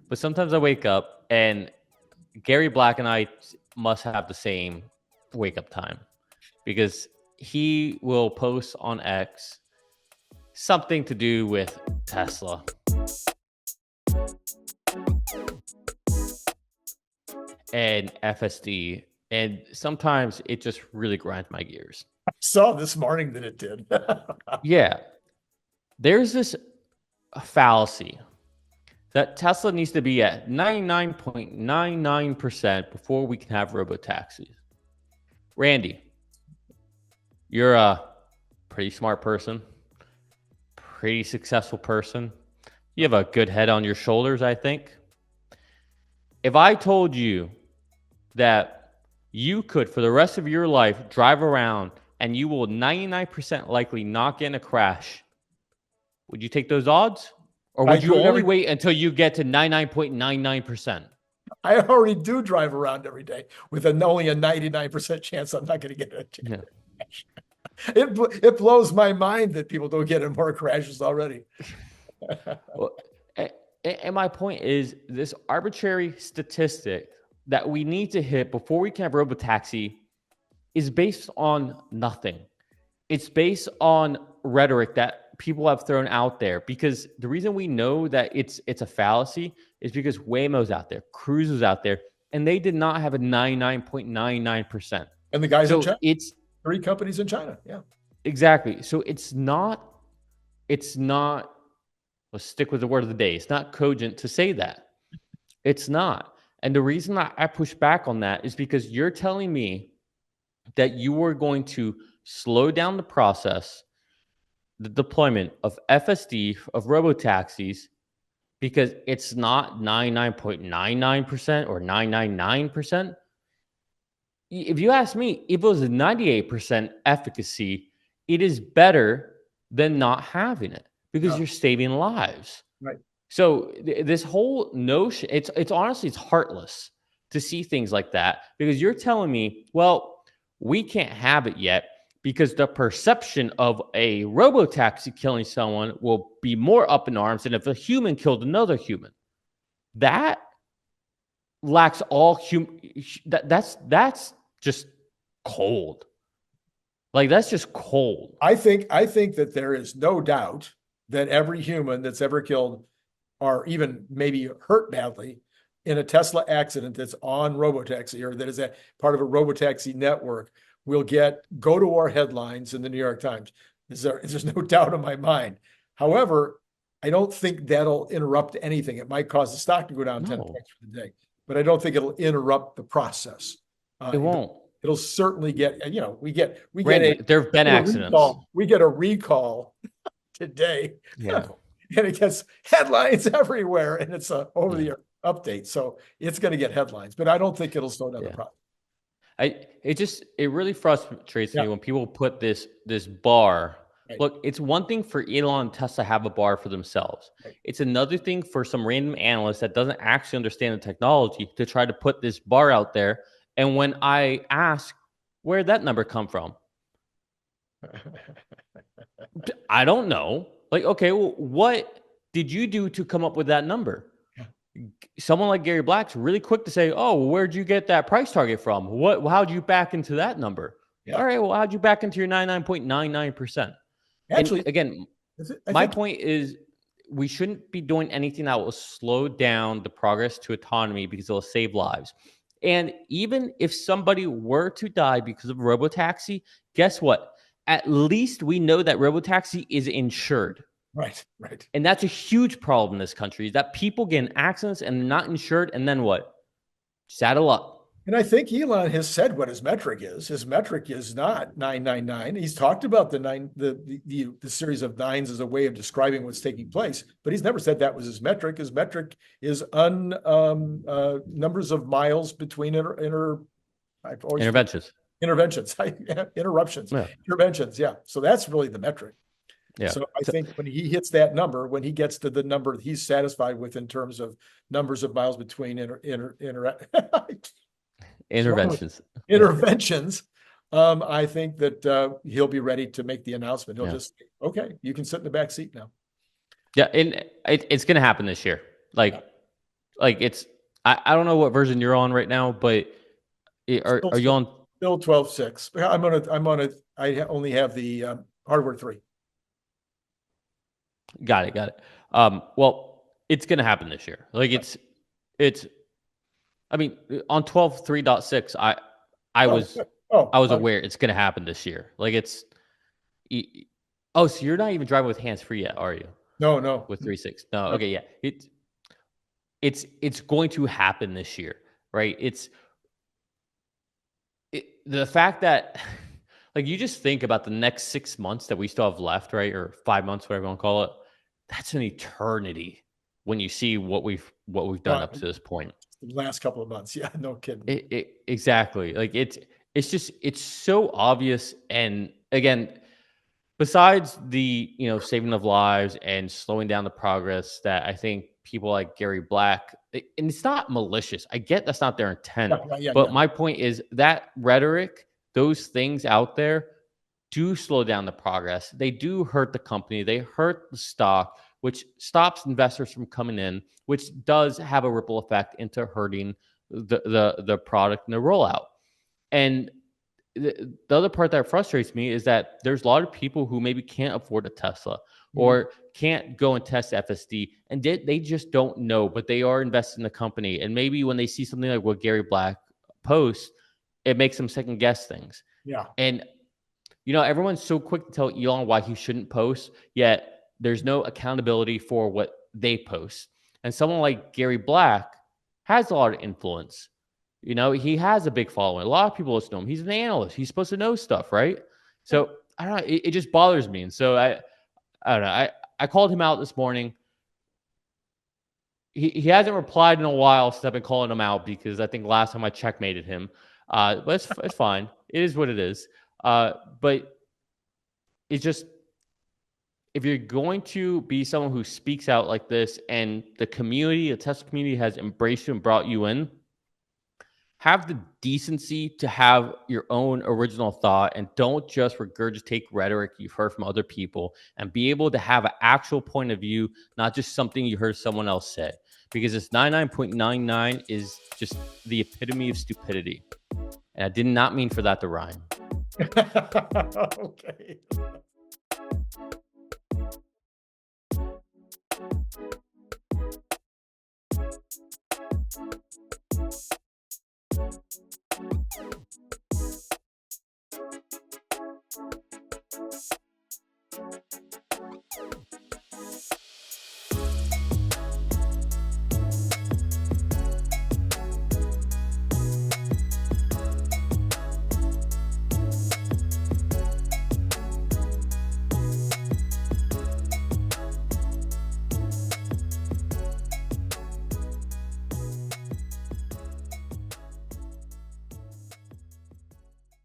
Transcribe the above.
But sometimes I wake up and Gary Black and I must have the same wake up time because he will post on X something to do with Tesla. And FSD. And sometimes it just really grinds my gears. I saw this morning that it did. Yeah. There's this fallacy that Tesla needs to be at 99.99% before we can have robotaxis. Randy, you're a pretty smart person, pretty successful person. You have a good head on your shoulders, I think. If I told you that you could, for the rest of your life, drive around and you will 99% likely not get in a crash, would you take those odds? Or would you only wait until you get to 99.99%? I already do drive around every day with only a 99% chance I'm not going to get a crash. It blows my mind that people don't get in more crashes already. Well, and my point is this arbitrary statistic that we need to hit before we can have robotaxi is based on nothing. It's based on rhetoric that people have thrown out there, because the reason we know that it's a fallacy is because Waymo's out there, Cruise was out there, and they did not have a 99.99%. And the guys in China, it's 3 companies in China. Yeah, exactly. So it's not, let's stick with the word of the day. It's not cogent to say that. It's not. And the reason I push back on that is because you're telling me that you are going to slow down the process, the deployment of FSD, of robotaxis, because it's not 99.99% or 999%. If you ask me, if it was a 98% efficacy, it is better than not having it because you're saving lives. Right. So this whole notion, it's honestly, it's heartless to see things like that, because you're telling me, well, we can't have it yet because the perception of a robotaxi killing someone will be more up in arms than if a human killed another human. That lacks all that's just cold. Like, that's just cold. I think that there is no doubt that every human that's ever killed or even maybe hurt badly in a Tesla accident that's on Robotaxi or that is a part of a Robotaxi network will go to our headlines in the New York Times. There's no doubt in my mind. However, I don't think that'll interrupt anything. It might cause the stock to go down 10 points for the day, but I don't think it'll interrupt the process. It won't. It'll certainly get, there have been accidents. We get a recall today. Yeah. And it gets headlines everywhere, and it's a over-the-air update. So it's going to get headlines, but I don't think it'll slow down the process. It really frustrates me when people put this bar. Right. Look, it's one thing for Elon and Tesla to have a bar for themselves. Right. It's another thing for some random analyst that doesn't actually understand the technology to try to put this bar out there. And when I ask, where'd that number come from? I don't know. Like, okay, well, what did you do to come up with that number? Yeah. Someone like Gary Black's really quick to say, oh, well, where'd you get that price target from? How'd you back into that number? Yeah. All right, well, how'd you back into your 99.99%? Actually, and again, my point is we shouldn't be doing anything that will slow down the progress to autonomy because it'll save lives. And even if somebody were to die because of Robotaxi, guess what? At least we know that Robotaxi is insured. Right. And that's a huge problem in this country, is that people get in accidents and they're not insured, and then what? Saddle up. And I think Elon has said what his metric is. His metric is not 999. He's talked about the series of nines as a way of describing what's taking place, but he's never said that was his metric. His metric is numbers of miles between interventions. Interruptions. Yeah. Interventions. Yeah. So that's really the metric. Yeah. So I think when he hits that number, when he gets to the number he's satisfied with in terms of numbers of miles between interventions, I think that he'll be ready to make the announcement. He'll just, okay, you can sit in the back seat now. Yeah, and it's going to happen this year. Like it's I don't know what version you're on right now, but are you on still 12.6? I only have the hardware 3. Got it. Well, it's gonna happen this year. Like it's I mean, on 12.3.6, I was aware it's gonna happen this year. Like it's oh, so you're not even driving with hands free yet, are you? No. With 3.6. No, okay, yeah. It's going to happen this year, right? The fact that like you just think about the next 6 months that we still have left, right? Or 5 months, whatever you want to call it. That's an eternity when you see what we've done up to this point. The last couple of months. Yeah, no kidding. Exactly. Like it's so obvious. And again, besides the saving of lives and slowing down the progress that I think people like Gary Black, and it's not malicious. I get that's not their intent. But my point is that rhetoric, those things out there do slow down the progress. They do hurt the company. They hurt the stock, which stops investors from coming in, which does have a ripple effect into hurting the product and the rollout. And the other part that frustrates me is that there's a lot of people who maybe can't afford a Tesla or can't go and test FSD, and they just don't know, but they are invested in the company. And maybe when they see something like what Gary Black posts, it makes them second guess things. Yeah. And everyone's so quick to tell Elon why he shouldn't post, yet there's no accountability for what they post. And someone like Gary Black has a lot of influence. He has a big following. A lot of people listen to him. He's an analyst. He's supposed to know stuff, right? So I don't know. It just bothers me. And so I don't know. I called him out this morning. He hasn't replied in a while since I've been calling him out, because I think last time I checkmated him. But it's fine. It is what it is. But it's just, if you're going to be someone who speaks out like this, and the Tesla community has embraced you and brought you in, have the decency to have your own original thought, and don't just regurgitate rhetoric you've heard from other people, and be able to have an actual point of view, not just something you heard someone else say, because this 99.99 is just the epitome of stupidity. And I did not mean for that to rhyme. Okay.